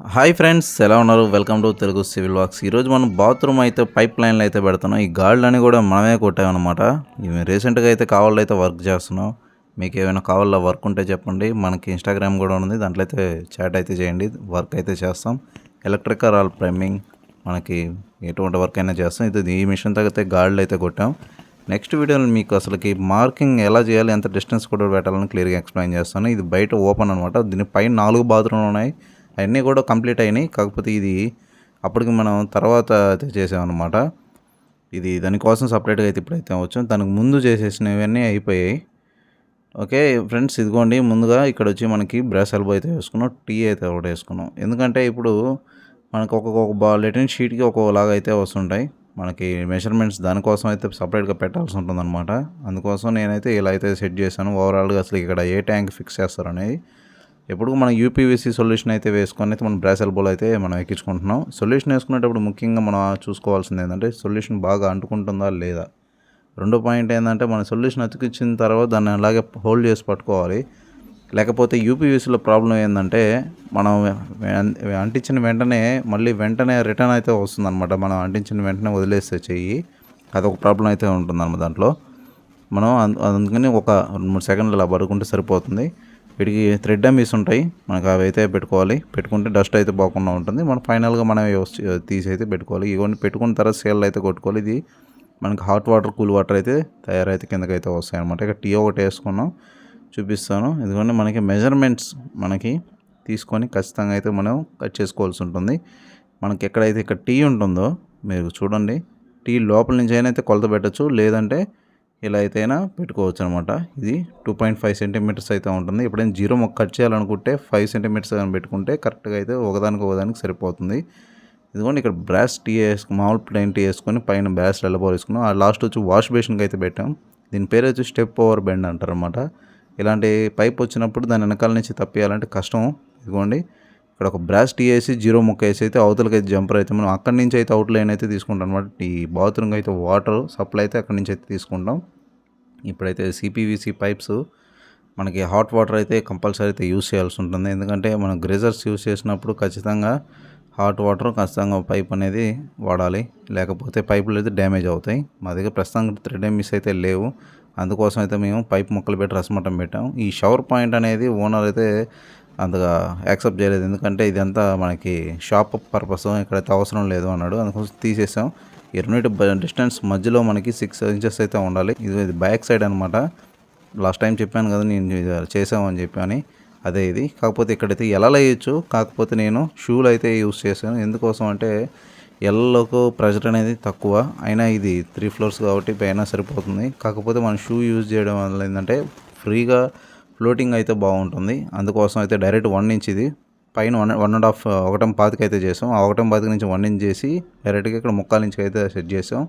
Hi friends, ఎలా ఉన్నారు? Welcome to Telugu civil works. ఈరోజు మనం బాత్రూమ్ అయితే పైప్ లైన్లు అయితే పెడుతున్నాం. ఈ గాళ్ళని కూడా మనమే కొట్టామన్నమాట. ఇవి రీసెంట్గా అయితే కావాలైతే వర్క్ చేస్తున్నాం. మీకు ఏమైనా కావాలా వర్క్ ఉంటే చెప్పండి. మనకి ఇన్స్టాగ్రామ్ కూడా ఉంది, దాంట్లో అయితే చాట్ అయితే చేయండి. వర్క్ అయితే చేస్తాం. ఎలక్ట్రికల్ ఆల్ ప్లంబింగ్, మనకి ఎటువంటి వర్క్ అయినా చేస్తాం. ఇది ఈ మిషన్ తగ్గితే గాళ్ళు అయితే కొట్టాం. నెక్స్ట్ వీడియోలో మీకు అసలుకి మార్కింగ్ ఎలా చేయాలి, ఎంత డిస్టెన్స్ కూడా పెట్టాలని క్లియర్గా ఎక్స్ప్లెయిన్ చేస్తాను. ఇది బయట ఓపెన్ అనమాట. దీని పైన 4 బాత్రూమ్లు ఉన్నాయి. అవన్నీ కూడా కంప్లీట్ అయినాయి. కాకపోతే ఇది అప్పటికి మనం తర్వాత చేసామన్నమాట. ఇది దానికోసం సపరేట్గా అయితే ఇప్పుడైతే వచ్చాం. దానికి ముందు చేసేసినవన్నీ అయిపోయాయి. ఓకే ఫ్రెండ్స్, ఇదిగోండి ముందుగా ఇక్కడ వచ్చి మనకి బ్రష్ ఎల్బో అయితే వేసుకున్నాం. టీ అయితే ఒకటి వేసుకున్నాం. ఎందుకంటే ఇప్పుడు మనకు ఒక్కొక్క లెటిన్ షీట్కి ఒక్కొక్కలాగా అయితే వస్తుంటాయి. మనకి మెజర్మెంట్స్ దానికోసం అయితే సపరేట్గా పెట్టాల్సి ఉంటుందన్నమాట. అందుకోసం నేనైతే ఇలా అయితే సెట్ చేశాను. ఓవరాల్గా అసలు ఇక్కడ ఏ ట్యాంక్ ఫిక్స్ చేస్తారనేది ఎప్పుడు మనం యూపీవీసీ సొల్యూషన్ అయితే వేసుకొని అయితే మనం బ్రాస్ ఎల్బోలో అయితే మనం ఎక్కించుకుంటున్నాం. సొల్యూషన్ వేసుకునేటప్పుడు ముఖ్యంగా మనం చూసుకోవాల్సింది ఏంటంటే సొల్యూషన్ బాగా అంటుకుంటుందా లేదా. రెండో పాయింట్ ఏంటంటే మన సొల్యూషన్ అతికించిన తర్వాత దాన్ని అలాగే హోల్డ్ చేసి పట్టుకోవాలి. లేకపోతే యూపీవీసీలో ప్రాబ్లం ఏంటంటే మనం అంటించిన వెంటనే రిటర్న్ అయితే వస్తుందన్నమాట. మనం అంటించిన వెంటనే వదిలేస్తే చెయ్యి, అదొక ప్రాబ్లం అయితే ఉంటుందన్నమాట. దాంట్లో మనం అందుకని ఒక 2-3 సెకండ్లు ఇలా పడుకుంటే సరిపోతుంది. వీటికి థ్రెడ్ డమ్మీస్ ఉంటాయి, మనకు అవి అయితే పెట్టుకుంటే డస్ట్ అయితే పోకుండా ఉంటుంది. మనం ఫైనల్గా మనమే తీసి అయితే పెట్టుకోవాలి. ఇవన్నీ పెట్టుకున్న తర్వాత సేల్ అయితే కొట్టుకోవాలి. ఇది మనకి హాట్ వాటర్ కూల్ వాటర్ అయితే తయారైతే కిందకైతే వస్తాయి అనమాట. ఇక టీ ఒకటి వేసుకున్నాం, చూపిస్తాను. ఎందుకంటే మనకి మెజర్మెంట్స్ మనకి తీసుకొని ఖచ్చితంగా అయితే మనం కట్ చేసుకోవాల్సి ఉంటుంది. మనకి ఎక్కడైతే ఇక్కడ టీ ఉంటుందో మీరు చూడండి, టీ లోపల నుంచి అయినా అయితే కొలత పెట్టచ్చు, లేదంటే ఇలా అయితేనా పెట్టుకోవచ్చు అనమాట. ఇది 2.5 సెంటీమీటర్స్ అయితే ఉంటుంది. ఎప్పుడైనా జీరో మొక్క కట్ చేయాలనుకుంటే 5 సెంటీమీటర్స్ అని పెట్టుకుంటే కరెక్ట్గా అయితే ఒకదానికి సరిపోతుంది. ఇదిగోండి ఇక్కడ బ్రాస్ టీ మామూలు ప్లెయిన్ టీ వేసుకొని పైన బ్రాస్ ఎల్బో వేసుకున్నాం. ఆ లాస్ట్ వచ్చి వాష్ బేసిన్కి అయితే పెట్టాం. దీని పేరు వచ్చి స్టెప్ ఓవర్ బెండ్ అంటారు అనమాట. ఇలాంటి పైప్ వచ్చినప్పుడు దాని వెనకాల నుంచి తప్పేయాలంటే కష్టం. ఇదిగోండి ఇక్కడ ఒక బ్రాస్ టీ వేసి జీరో మొక్క వేసి అయితే అవతలకి అయితే జంపర్ అయితే మనం అక్కడి నుంచి అయితే అవుట్ లైన్ అయితే తీసుకుంటాం అనమాట. ఈ బాత్రూమ్కి అయితే వాటర్ సప్లై అయితే అక్కడి నుంచి అయితే తీసుకుంటాం. ఇప్పుడైతే సిపివిసి పైప్స్ మనకి హాట్ వాటర్ అయితే కంపల్సరీ అయితే యూస్ చేయాల్సి ఉంటుంది. ఎందుకంటే మనం గ్రేజర్స్ యూస్ చేసినప్పుడు ఖచ్చితంగా హాట్ వాటర్ ఖచ్చితంగా పైప్ అనేది వాడాలి, లేకపోతే పైపులు అయితే డ్యామేజ్ అవుతాయి. మా దగ్గర ప్రస్తుతానికి థ్రెడ్ మిస్ అయితే లేవు, అందుకోసం అయితే మేము పైప్ ముక్కలు పెట్టి రసమటం పెట్టాం. ఈ షవర్ పాయింట్ అనేది ఓనర్ అయితే అంతగా యాక్సెప్ట్ చేయలేదు. ఎందుకంటే ఇదంతా మనకి షాప్ పర్పస్, ఇక్కడైతే అవసరం లేదు అన్నాడు. అందుకోసం తీసేసాం. ఈ రెండింటి డిస్టెన్స్ మధ్యలో మనకి 6 ఇంచెస్ అయితే ఉండాలి. ఇది బ్యాక్ సైడ్ అనమాట. లాస్ట్ టైం చెప్పాను కదా నేను చేసామని చెప్పాను, అదే ఇది. కాకపోతే ఇక్కడైతే ఎలా వేయచ్చు, కాకపోతే నేను షూలు అయితే యూస్ చేశాను. ఎందుకోసం అంటే ఎల్లోకి ప్రెషర్ అనేది తక్కువ, అయినా ఇది 3 ఫ్లోర్స్ కాబట్టి పైన సరిపోతుంది. కాకపోతే మనం షూ యూజ్ చేయడం వల్ల ఏంటంటే ఫ్రీగా ఫ్లోటింగ్ అయితే బాగుంటుంది. అందుకోసం అయితే డైరెక్ట్ 1 ఇంచ్ ఇది పైన 1.5 1.25 అయితే చేసాం. ఆ 1.25 నుంచి 1 ఇంచ్ చేసి డైరెక్ట్గా ఇక్కడ 3/4 ఇంచ్కి అయితే సెట్ చేసాం.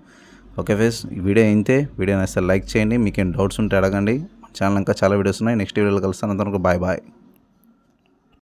ఓకే ఫ్రెండ్స్, ఈ వీడియో అయితే వీడియోని అసలు లైక్ చేయండి. మీకు ఏం డౌట్స్ ఉంటే అడగండి. ఛానల్ ఇంకా చాలా వీడియోస్ ఉన్నాయి. నెక్స్ట్ వీడియోలో కలుస్తాను. అంతవరకు బాయ్.